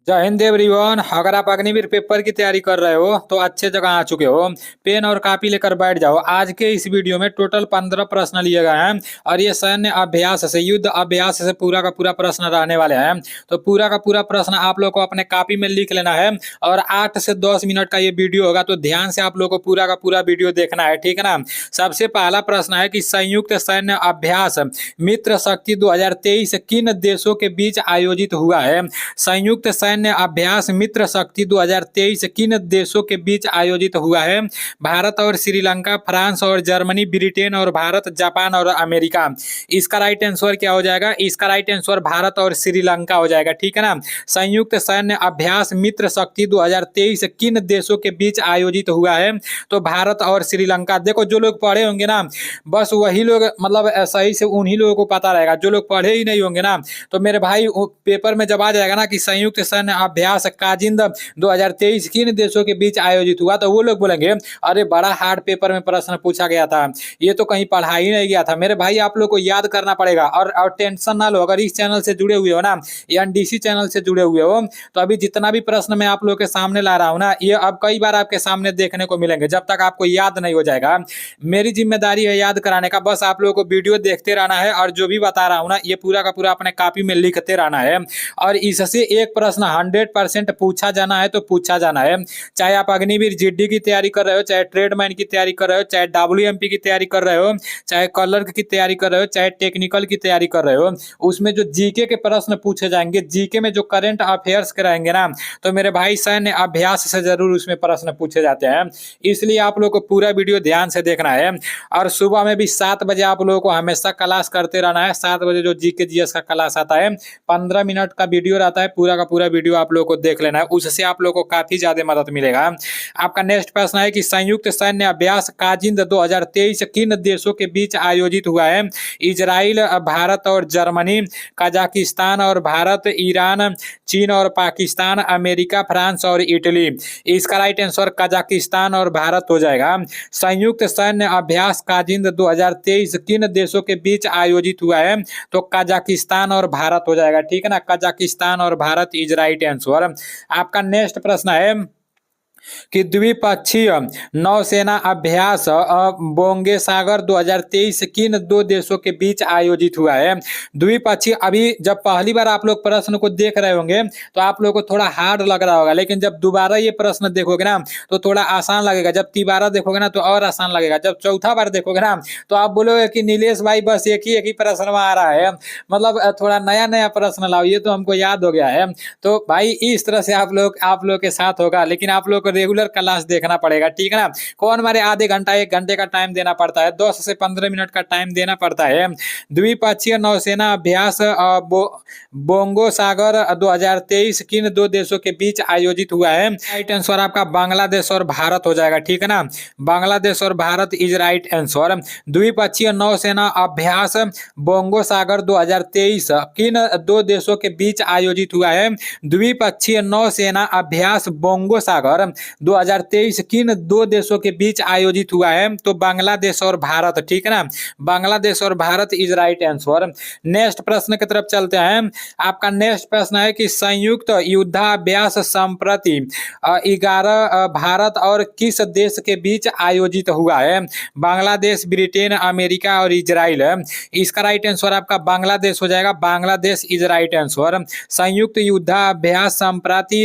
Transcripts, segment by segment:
जय हिंद एवरीवन। अगर आप अग्निवीर पेपर की तैयारी कर रहे हो तो अच्छे जगह आ चुके हो। पेन और कॉपी लेकर बैठ जाओ। आज के इस वीडियो में टोटल 15 प्रश्न लिए गए हैं और ये सैन्य अभ्यास से, युद्ध अभ्यास से पूरा का पूरा प्रश्न रहने वाले हैं। तो पूरा का पूरा प्रश्न आप लोग को अपने कॉपी में लिख लेना है और 8 से 10 मिनट का ये वीडियो होगा, तो ध्यान से आप लोग को पूरा का पूरा वीडियो देखना है, ठीक है ना। सबसे पहला प्रश्न है कि संयुक्त सैन्य अभ्यास मित्र शक्ति 2023 किन देशों के बीच आयोजित हुआ है। संयुक्त सैन्य अभ्यास मित्र शक्ति 2023 किन देशों के बीच आयोजित हुआ है। भारत और श्रीलंका, फ्रांस और जर्मनी, ब्रिटेन और भारत, जापान और अमेरिका। इसका राइट आंसर क्या हो जाएगा? इसका राइट आंसर भारत और श्रीलंका हो जाएगा, ठीक है ना। संयुक्त सैन्य अभ्यास मित्र शक्ति 2023 किन देशों के बीच आयोजित हुआ है? तो भारत और श्रीलंका। देखो, जो लोग पढ़े होंगे ना, बस वही लोग मतलब सही से उन्हीं लोगों को पता रहेगा। जो लोग पढ़े ही नहीं होंगे ना, तो मेरे भाई पेपर में जब आ जाएगा ना कि संयुक्त सैन्य अभ्यास काजिंद 2023 किन देशों के बीच आयोजित हुआ, तो वो लोग बोलेंगे अरे बड़ा हार्ड पेपर में प्रश्न पूछा गया था, ये तो कहीं पढ़ा ही नहीं गया था। मेरे भाई आप लोग को याद करना पड़ेगा और टेंशन ना लो। अगर इस चैनल से जुड़े हुए हो ना, या एनडीसी चैनल से जुड़े हुए हो, तो अभी जितना भी प्रश्न मैं आप लोग के सामने ला रहा हूँ ना, ये अब कई बार आपके सामने देखने को मिलेंगे। जब तक आपको याद नहीं हो जाएगा, मेरी जिम्मेदारी है याद कराने का। बस आप लोगों को वीडियो देखते रहना है और जो भी बता रहा हूँ ना, ये पूरा का पूरा अपने कॉपी में लिखते रहना है। और इससे एक प्रश्न 100% पूछा जाना है तो पूछा जाना है। चाहे आप अग्निवीर जीडी की तैयारी कर रहे हो, चाहे ट्रेडमैन की तैयारी कर रहे हो, चाहे डब्ल्यूएमपी की तैयारी कर रहे हो, चाहे क्लर्क की तैयारी कर रहे हो, चाहे टेक्निकल की तैयारी कर रहे हो, उसमें जो जीके के प्रश्न पूछे जाएंगे, जीके में जो करंट अफेयर्स के रहेंगे ना, तो मेरे भाई सैन्य अभ्यास से जरूर उसमें प्रश्न पूछे जाते हैं। इसलिए आप लोग को पूरा वीडियो ध्यान से देखना है। और सुबह में भी 7 बजे आप लोगों को हमेशा क्लास करते रहना है। 7 बजे जो जीके जीएस का क्लास आता है, 15 मिनट का वीडियो रहता है, पूरा का पूरा वीडियो आप लोगों को देख लेना है। उससे आप लोगों को काफी ज्यादा मदद मिलेगा। आपका नेक्स्ट प्रश्न है कि संयुक्त सैन्य अभ्यास काजिंद 2023 किन देशों के बीच आयोजित हुआ है। इजराइल, भारत और जर्मनी, कजाकिस्तान और भारत, ईरान, चीन और पाकिस्तान, अमेरिका, फ्रांस और इटली। इसका राइट आंसर कजाकिस्तान और भारत हो जाएगा। संयुक्त सैन्य अभ्यास काजिंद 2023 किन देशों के बीच आयोजित हुआ है, तो कजाकिस्तान और भारत हो जाएगा, ठीक है ना। कजाकिस्तान और भारत इज राइट आंसर। आपका नेक्स्ट प्रश्न है कि द्विपक्षीय नौसेना अभ्यास बोंगे सागर 2023 किन दो देशों के बीच आयोजित हुआ है। द्विपक्षीय, अभी जब पहली बार आप लोग प्रश्न को देख रहे होंगे तो आप लोग को थोड़ा हार्ड लग रहा होगा, लेकिन जब दोबारा ये प्रश्न देखोगे ना तो थोड़ा आसान लगेगा। जब तिबारा देखोगे ना तो और आसान लगेगा। जब चौथा बार देखोगे ना तो आप बोलोगे कि नीलेश भाई बस एक ही प्रश्न में आ रहा है, मतलब थोड़ा नया नया प्रश्न लाओ, ये तो हमको याद हो गया है। तो भाई इस तरह से आप लोग के साथ होगा, लेकिन आप लोग रेगुलर क्लास देखना पड़ेगा, ठीक है ना। कौन मारे आधे घंटा 1 घंटे का टाइम देना पड़ता है, 10 से 15 मिनट का टाइम देना पड़ता है। द्विपक्षीय नौसेना अभ्यास बोंगो सागर 2023 किन दो देशों के बीच आयोजित हुआ है। राइट आंसर आपका बांग्लादेश और भारत हो जाएगा, ठीक है ना। बांग्लादेश और भारत इज राइट आंसर। द्विपक्षीय नौसेना अभ्यास बोंगो सागर 2023 किन दो देशों के बीच आयोजित हुआ है। द्विपक्षीय नौसेना अभ्यास बोंगो सागर 2023 किन दो देशों के बीच आयोजित हुआ है, तो बांग्लादेश और भारत, ठीक है ना। बांग्लादेश और Bharat is right answer. Next प्रश्न की तरफ चलते हैं। आपका नेक्स्ट प्रश्न है कि संयुक्त युद्धाभ्यास संप्रति 11 भारत और किस देश के बीच आयोजित हुआ है। बांग्लादेश, ब्रिटेन, अमेरिका और इजराइल। इसका राइट आंसर आपका बांग्लादेश हो जाएगा। Bangladesh is right answer. संयुक्त युद्धाभ्यास संप्रति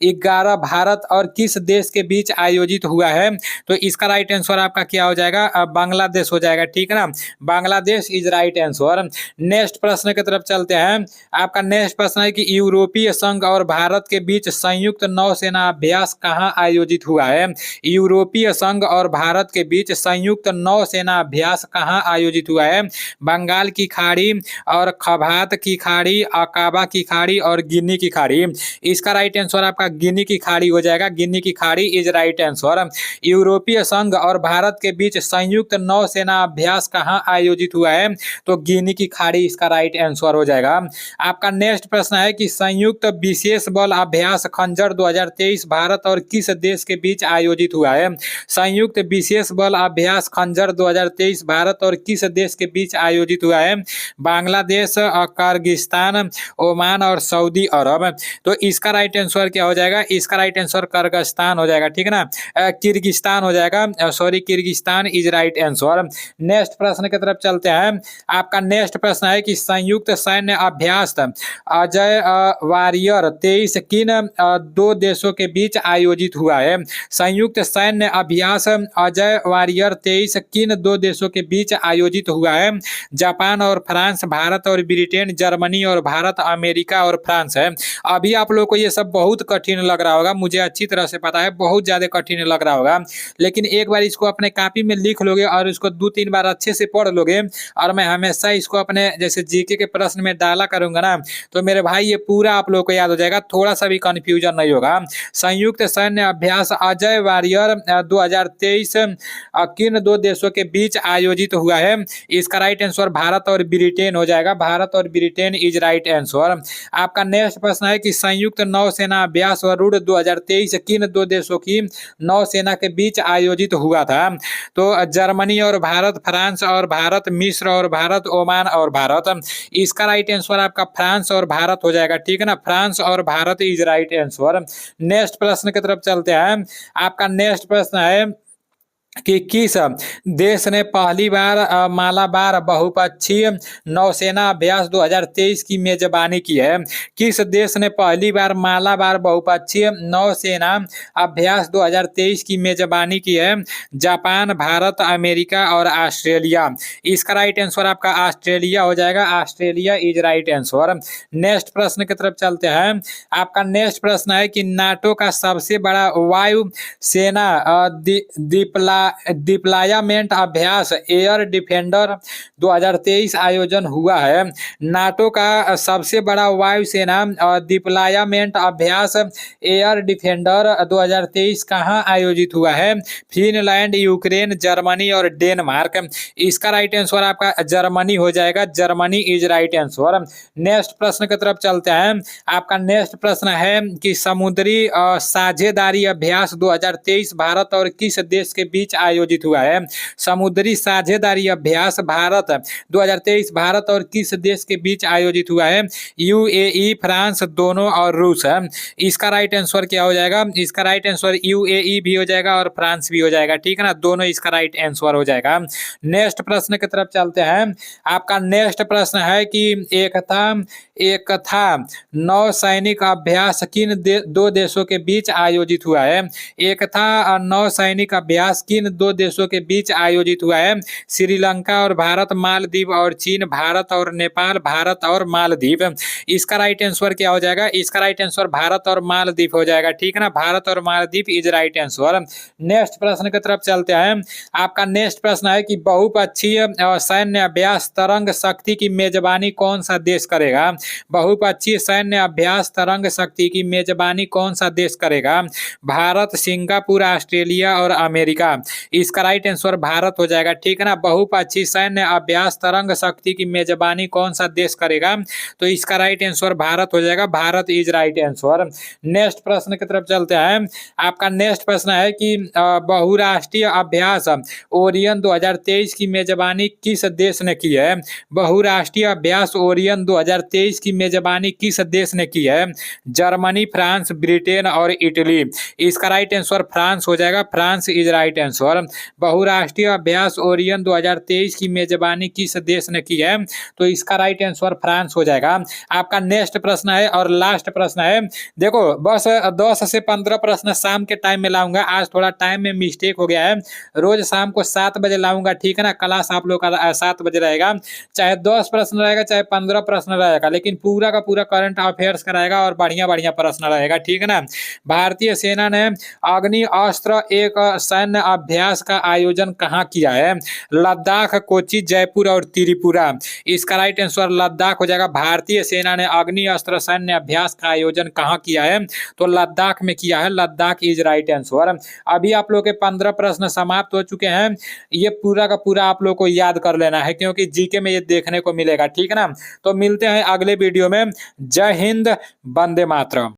11 भारत और किस देश के बीच आयोजित हुआ है, तो इसका राइट आंसर आपका क्या हो जाएगा? बांग्लादेश हो जाएगा, ठीक है ना। Bangladesh is right answer. Next प्रश्न की तरफ चलते हैं। आपका नेक्स्ट प्रश्न है कि यूरोपीय संघ और भारत के बीच संयुक्त नौसेना अभ्यास कहाँ आयोजित हुआ है। यूरोपीय संघ और भारत के बीच संयुक्त नौसेना अभ्यास कहाँ आयोजित हुआ है। बंगाल की खाड़ी और खबात की खाड़ी, अकाबा की खाड़ी और गिनी की खाड़ी। इसका राइट आंसर आपका गिनी की खाड़ी हो जाएगा। गिनी गिनी की खाड़ी इज राइट आंसर। यूरोपीय संघ और भारत के बीच संयुक्त नौसेना अभ्यास कहाँ आयोजित हुआ है? तो गिनी की खाड़ी इसका राइट आंसर हो जाएगा। आपका नेक्स्ट प्रश्न है कि संयुक्त विशेष बल अभ्यास खंजर 2023 भारत और किस देश के बीच आयोजित हुआ है? संयुक्त विशेष बल अभ्यास खंजर 2023 भारत और किस देश के बीच आयोजित हुआ है? बांग्लादेश, किर्गिस्तान, ओमान और सऊदी अरब। तो इसका राइट आंसर क्या हो जाएगा? इसका राइट आंसर किर्गिस्तान हो जाएगा, ठीक है ना, किर्गिस्तान हो जाएगा, sorry Kyrgyzstan is right answer. Next प्रश्न की तरफ चलते हैं। आपका नेक्स्ट प्रश्न है कि संयुक्त सैन्य अभ्यास अजय वारियर 23 किन दो देशों के बीच आयोजित हुआ है? संयुक्त सैन्य अभ्यास अजय वारियर 23 किन दो देशों के बीच आयोजित हुआ है? जापान और फ्रांस, भारत और ब्रिटेन, जर्मनी और भारत, अमेरिका और फ्रांस है। अभी आप लोग को ये सब बहुत कठिन लग रहा होगा, मुझे अच्छी तरह से पता है, बहुत ज्यादा कठिन लग रहा होगा, लेकिन एक बार इसको अपने कॉपी में लिख लोगे और इसको 2-3 बार अच्छे से पढ़ लोगे, और मैं हमेशा इसको अपने जैसे जीके के प्रश्न में डाला करूंगा ना, तो मेरे भाई ये पूरा आप लोग को याद हो जाएगा, थोड़ा सा भी कंफ्यूजन नहीं होगा। संयुक्त सैन्य अभ्यास अजय वारियर 2023 किन दो देशों के बीच आयोजित हुआ है? इसका राइट आंसर भारत और ब्रिटेन हो जाएगा, भारत और ब्रिटेन इज राइट आंसर। आपका नेक्स्ट प्रश्न है कि संयुक्त नौसेना अभ्यास वरुण 2023 किन दो देशों की नौसेना के बीच आयोजित हुआ था? तो जर्मनी और भारत, फ्रांस और भारत, मिस्र और भारत, ओमान और भारत। इसका राइट आंसर आपका फ्रांस और भारत हो जाएगा, ठीक है ना, फ्रांस और Bharat is right answer. Next प्रश्न की तरफ चलते हैं। आपका नेक्स्ट प्रश्न है कि किस देश ने पहली बार मालाबार बहुपक्षीय नौसेना अभ्यास 2023 की मेजबानी की है? किस देश ने पहली बार मालाबार बहुपक्षीय नौसेना अभ्यास 2023 की मेजबानी की है? जापान, भारत, अमेरिका और ऑस्ट्रेलिया। इसका राइट आंसर आपका ऑस्ट्रेलिया हो जाएगा, Australia is right answer. Next प्रश्न की तरफ चलते हैं। आपका नेक्स्ट प्रश्न है कि नाटो का सबसे बड़ा वायु सेना डिप्लॉयमेंट अभ्यास एयर डिफेंडर 2023 आयोजन हुआ है। नाटो का सबसे बड़ा वायुसेना डिप्लॉयमेंट अभ्यास एयर डिफेंडर 2023 कहाँ आयोजित हुआ है? फिनलैंड, यूक्रेन, जर्मनी और डेनमार्क। इसका राइट आंसर आपका जर्मनी हो जाएगा, Germany is right answer. Next प्रश्न की तरफ चलते हैं। आपका नेक्स्ट प्रश्न है कि समुद्री साझेदारी अभ्यास 2023 भारत और किस देश के बीच आयोजित हुआ है? समुद्री साझेदारी अभ्यास भारत 2023 भारत और किस देश के बीच आयोजित हुआ है? यूएई, फ्रांस, दोनों और रूस है। इसका राइट आंसर क्या हो जाएगा? इसका राइट आंसर यूएई भी हो जाएगा और फ्रांस भी हो जाएगा, ठीक है ना, दोनों इसका राइट आंसर हो जाएगा। नेक्स्ट प्रश्न की तरफ चलते हैं। आपका नेक्स्ट प्रश्न है कि एक था नौ सैनिक अभ्यास किन दो देशों के बीच आयोजित हुआ है? एक था नौ सैनिक अभ्यास किन दो देशों के बीच आयोजित हुआ है? श्रीलंका और भारत, मालदीव और चीन, भारत और नेपाल, भारत और मालदीव। इसका राइट आंसर क्या हो जाएगा? इसका राइट आंसर भारत और मालदीव हो जाएगा, ठीक है ना, भारत और Maldives is right answer. Next प्रश्न की तरफ चलते हैं। आपका नेक्स्ट प्रश्न है कि बहुपक्षीय सैन्य अभ्यास तरंग शक्ति की मेजबानी कौन सा देश करेगा? बहुपक्षीय सैन्य अभ्यास तरंग शक्ति की मेजबानी कौन सा देश करेगा? भारत, सिंगापुर, ऑस्ट्रेलिया और अमेरिका। इसका राइट आंसर भारत हो जाएगा, ठीक है ना, बहुपक्षीय सैन्य अभ्यास तरंग शक्ति की मेजबानी कौन सा देश करेगा? तो इसका राइट आंसर भारत हो जाएगा, Bharat is right answer. Next प्रश्न की तरफ चलते हैं। आपका नेक्स्ट प्रश्न है कि बहुराष्ट्रीय अभ्यास ओरियन 2023 की मेजबानी किस देश ने की है? बहुराष्ट्रीय अभ्यास ओरियन 2023 की मेजबानी किस देश ने की है? जर्मनी, फ्रांस, ब्रिटेन और इटली। इसका राइट आंसर फ्रांस हो जाएगा, फ्रांस इज राइट आंसर। बहुराष्ट्रीय अभ्यास ओरियन 2023 की मेजबानी किस देश ने की है? तो इसका राइट आंसर फ्रांस हो जाएगा। आपका नेक्स्ट प्रश्न है और लास्ट प्रश्न है। देखो बस 10 से 15 प्रश्न शाम के टाइम में लाऊंगा, आज थोड़ा टाइम में मिस्टेक हो गया है, रोज शाम को 7 बजे लाऊंगा, ठीक है ना, क्लास आप लोग का 7 बजे रहेगा, चाहे 10 प्रश्न रहेगा चाहे 15 प्रश्न रहेगा, लेकिन पूरा का पूरा करंट अफेयर्स कराएगा और बढ़िया बढ़िया प्रश्न रहेगा, ठीक है ना। भारतीय सेना ने अग्नि अस्त्र एक सैन्य अभ्यास का आयोजन कहाँ किया है? लद्दाख, कोच्चि, जयपुर और त्रिपुरा। इसका राइट आंसर लद्दाख हो जाएगा। भारतीय सेना ने अग्नि अस्त्र सैन्य अभ्यास का आयोजन कहाँ किया है? तो लद्दाख में किया है। Ladakh is right answer. अभी आप लोग के 15 प्रश्न समाप्त हो चुके हैं। ये पूरा का पूरा आप लोग को याद कर लेना है, क्योंकि जीके में ये देखने को मिलेगा। ठीक है ना? तो मिलते हैं अगले वीडियो में। जय हिंद, वंदे मातरम।